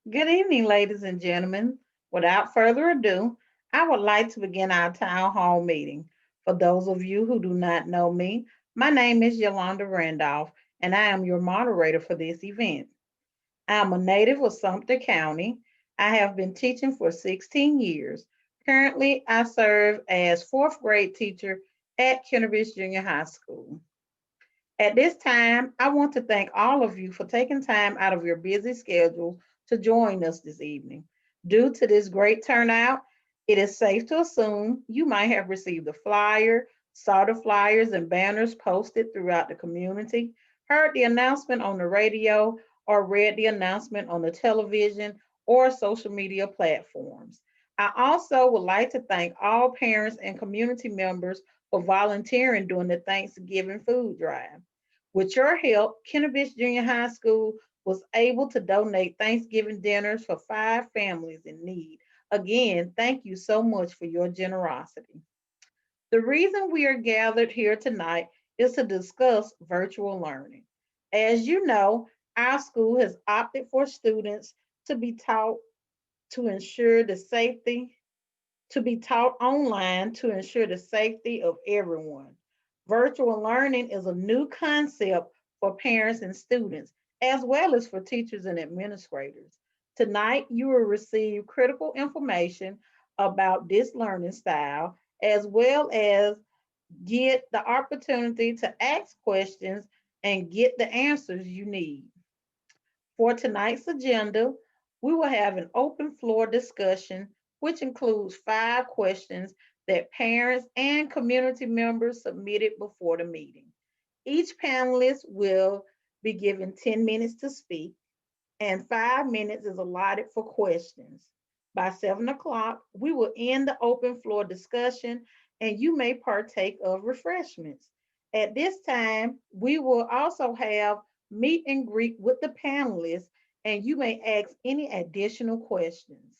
Good evening, ladies and gentlemen. Without further ado, I would like to begin our town hall meeting. For those of you who do not know me, my name is Yolanda Randolph, and I am your moderator for this event. I am a native of Sumter County. I have been teaching for 16 years. Currently, I serve as fourth grade teacher at Kennebec Junior High School. At this time, I want to thank all of you for taking time out of your busy schedules to join us this evening. Due to this great turnout, it is safe to assume you might have received a flyer, saw the flyers and banners posted throughout the community, heard the announcement on the radio, or read the announcement on the television or social media platforms. I also would like to thank all parents and community members for volunteering during the Thanksgiving food drive. With your help, Kennebec Junior High School was able to donate Thanksgiving dinners for 5 families in need. Again, thank you so much for your generosity. The reason we are gathered here tonight is to discuss virtual learning. As you know, our school has opted for students to be taught to ensure the safety to be taught online to ensure the safety of everyone. Virtual learning is a new concept for parents and students, as well as for teachers and administrators. Tonight, you will receive critical information about this learning style, as well as get the opportunity to ask questions and get the answers you need. For tonight's agenda, we will have an open floor discussion, which includes 5 questions that parents and community members submitted before the meeting. Each panelist will be given 10 minutes to speak, and 5 minutes is allotted for questions. By 7 o'clock, we will end the open floor discussion and you may partake of refreshments. At this time, we will also have meet and greet with the panelists and you may ask any additional questions.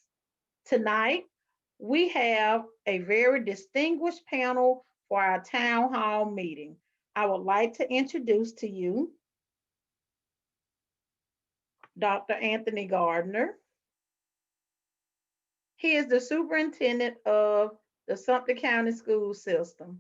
Tonight, we have a very distinguished panel for our town hall meeting. I would like to introduce to you Dr. Anthony Gardner. He is the superintendent of the Sumter County School System.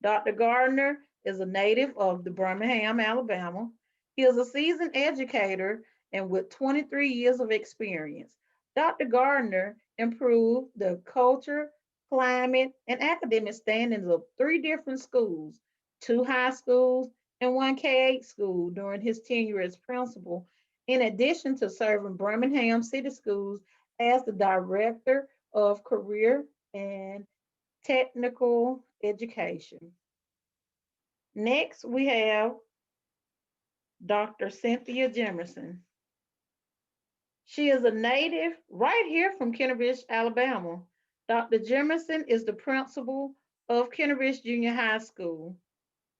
Dr. Gardner is a native of the Birmingham, Alabama. He is a seasoned educator and with 23 years of experience. Dr. Gardner improved the culture, climate, and academic standings of 3 different schools, 2 high schools, and one K-8 school during his tenure as principal, in addition to serving Birmingham City Schools as the director of career and technical education. Next, we have Dr. Cynthia Jemison. She is a native right here from Kennebec, Alabama. Dr. Jemison is the principal of Kennebec Junior High School.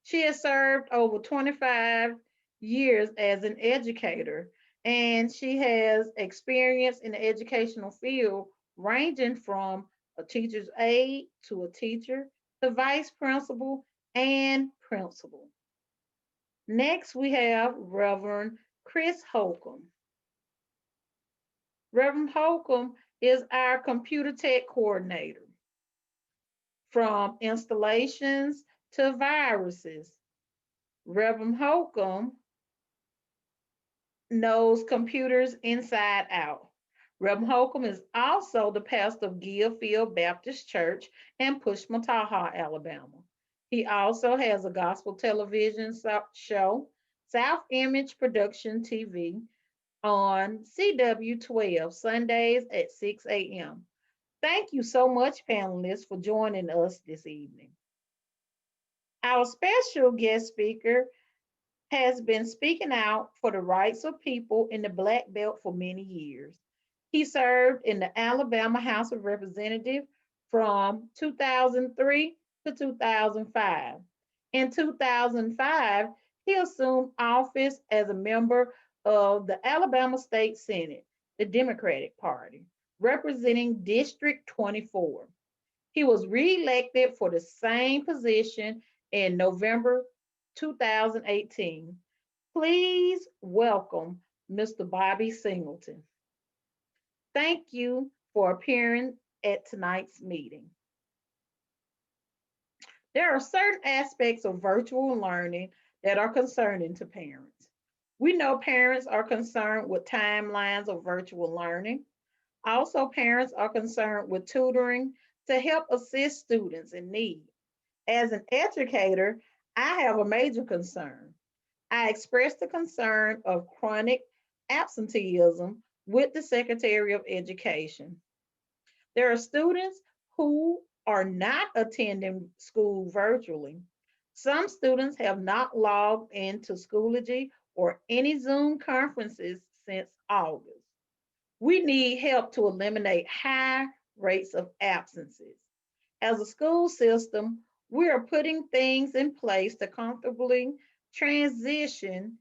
She has served over 25 years as an educator, and she has experience in the educational field ranging from a teacher's aide to a teacher to vice principal and principal. Next, we have Reverend Chris Holcomb. Reverend Holcomb is our computer tech coordinator from installations to viruses. Reverend Holcomb knows computers inside out. Reverend Holcomb is also the pastor of Gillfield Baptist Church in Pushmataha, Alabama. He also has a gospel television show, South Image Production TV, on CW 12 Sundays at 6 a.m. Thank you so much, panelists, for joining us this evening. Our special guest speaker has been speaking out for the rights of people in the Black Belt for many years. He served in the Alabama House of Representatives from 2003 to 2005. In 2005, he assumed office as a member of the Alabama State Senate, the Democratic Party, representing District 24. He was reelected for the same position in November 2018. Please welcome Mr. Bobby Singleton. Thank you for appearing at tonight's meeting. There are certain aspects of virtual learning that are concerning to parents. We know parents are concerned with timelines of virtual learning. Also, parents are concerned with tutoring to help assist students in need. As an educator, I have a major concern. I expressed the concern of chronic absenteeism with the Secretary of Education. There are students who are not attending school virtually. Some students have not logged into Schoology or any Zoom conferences since August. We need help to eliminate high rates of absences. As a school system, we are putting things in place to comfortably transition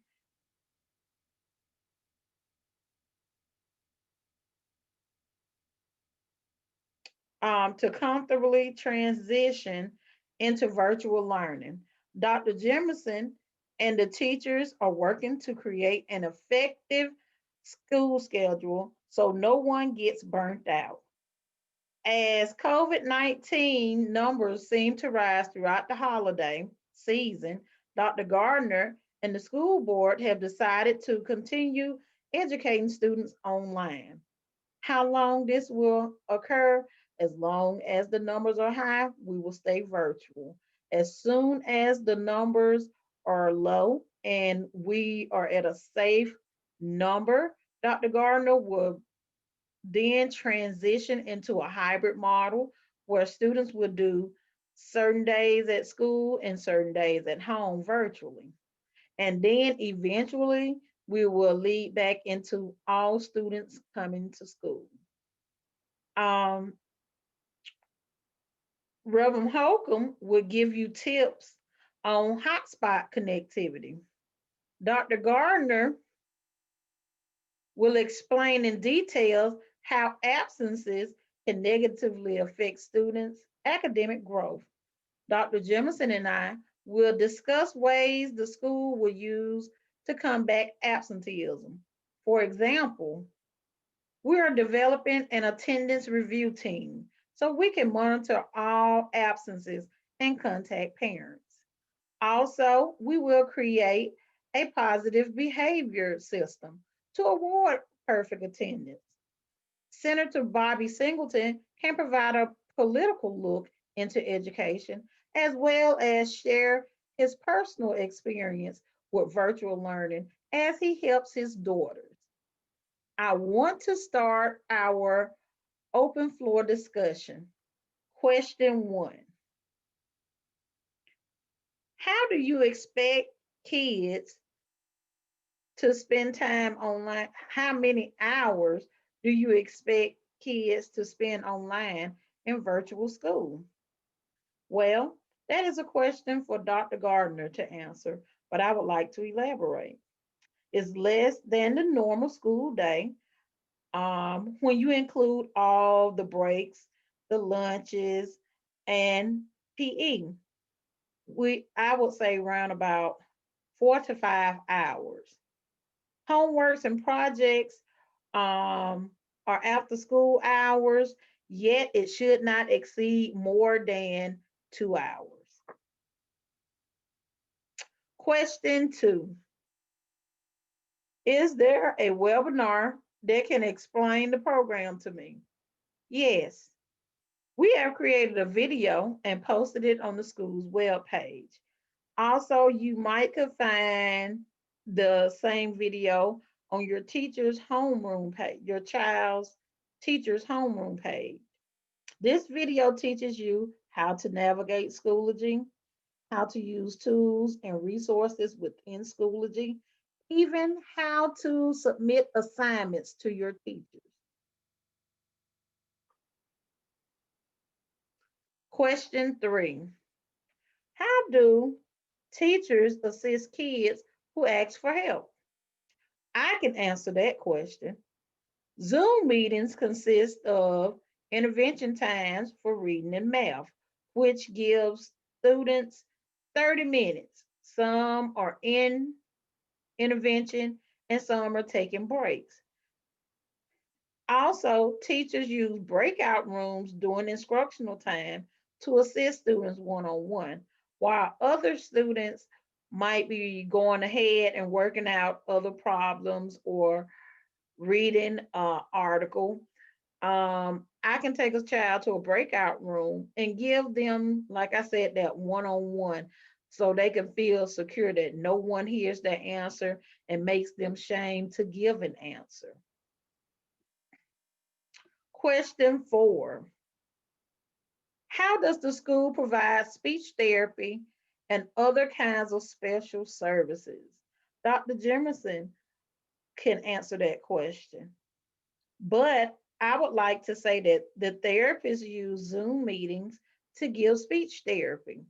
into virtual learning. Dr. Jemison and the teachers are working to create an effective school schedule so no one gets burnt out. As COVID-19 numbers seem to rise throughout the holiday season, Dr. Gardner and the school board have decided to continue educating students online. How long this will occur, as long as the numbers are high, we will stay virtual. As soon as the numbers are low and we are at a safe number, Dr. Gardner will then transition into a hybrid model where students will do certain days at school and certain days at home virtually. And then eventually we will lead back into all students coming to school. Um, Reverend Holcomb will give you tips on hotspot connectivity. Dr. Gardner will explain in detail how absences can negatively affect students' academic growth. Dr. Jemison and I will discuss ways the school will use to combat absenteeism. For example, we are developing an attendance review team so we can monitor all absences and contact parents. Also, we will create a positive behavior system to award perfect attendance. Senator Bobby Singleton can provide a political look into education as well as share his personal experience with virtual learning as he helps his daughters. I want to start our open floor discussion. Question one: how do you expect kids to spend time online? How many hours do you expect kids to spend online in virtual school? Well, that is a question for Dr. Gardner to answer, but I would like to elaborate. It's less than the normal school day when you include all the breaks, the lunches, and PE. I would say around about 4 to 5 hours. Homeworks and projects are after school hours, yet it should not exceed more than 2 hours. Question two: is there a webinar that can explain the program to me? Yes, we have created a video and posted it on the school's webpage. Also, you might could find the same video on your teacher's homeroom page, your child's teacher's homeroom page. This video teaches you how to navigate Schoology, how to use tools and resources within Schoology, even how to submit assignments to your teachers. Question three: how do teachers assist kids who ask for help? I can answer that question. Zoom meetings consist of intervention times for reading and math, which gives students 30 minutes. Some are in intervention and some are taking breaks. Also, teachers use breakout rooms during instructional time to assist students one on one, while other students might be going ahead and working out other problems or reading an article. I can take a child to a breakout room and give them, like I said, that one on one so they can feel secure that no one hears their answer and makes them shame to give an answer. Question 4. How does the school provide speech therapy and other kinds of special services? Dr. Jemison can answer that question. But I would like to say that the therapists use Zoom meetings to give speech therapy.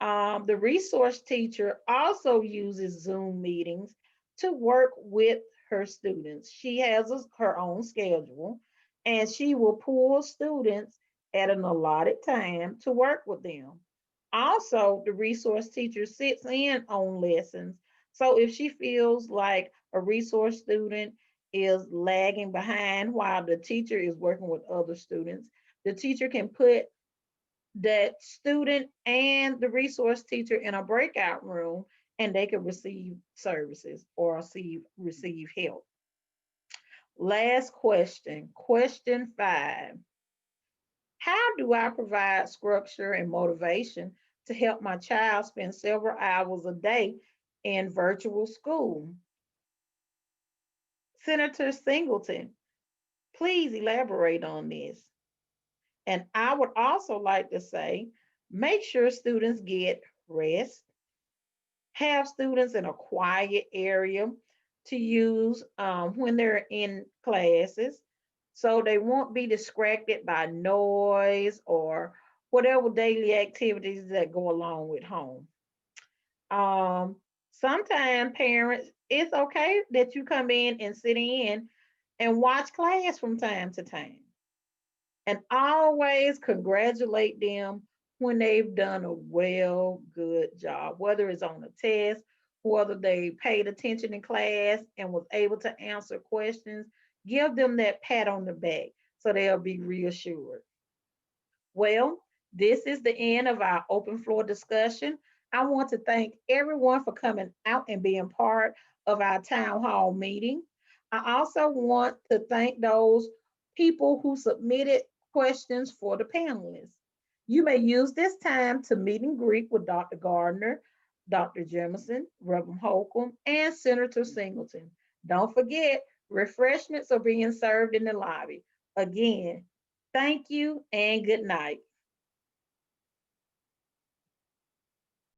The resource teacher also uses Zoom meetings to work with her students. She has her own schedule and she will pull students at an allotted time to work with them. Also, the resource teacher sits in on lessons. So if she feels like a resource student is lagging behind while the teacher is working with other students, the teacher can put that student and the resource teacher in a breakout room and they can receive services or receive help. Last question, question 5. How do I provide structure and motivation to help my child spend several hours a day in virtual school? Senator Singleton, please elaborate on this. And I would also like to say, make sure students get rest, have students in a quiet area to use when they're in classes so they won't be distracted by noise or whatever daily activities that go along with home. Um, Sometimes parents, it's okay that you come in and sit in and watch class from time to time and always congratulate them when they've done a good job, whether it's on a test, whether they paid attention in class and was able to answer questions. Give them that pat on the back so they'll be reassured. Well, this is the end of our open floor discussion. I want to thank everyone for coming out and being part of our town hall meeting. I also want to thank those people who submitted questions for the panelists. You may use this time to meet and greet with Dr. Gardner, Dr. Jemison, Reverend Holcomb, and Senator Singleton. Don't forget, refreshments are being served in the lobby. Again, thank you and good night.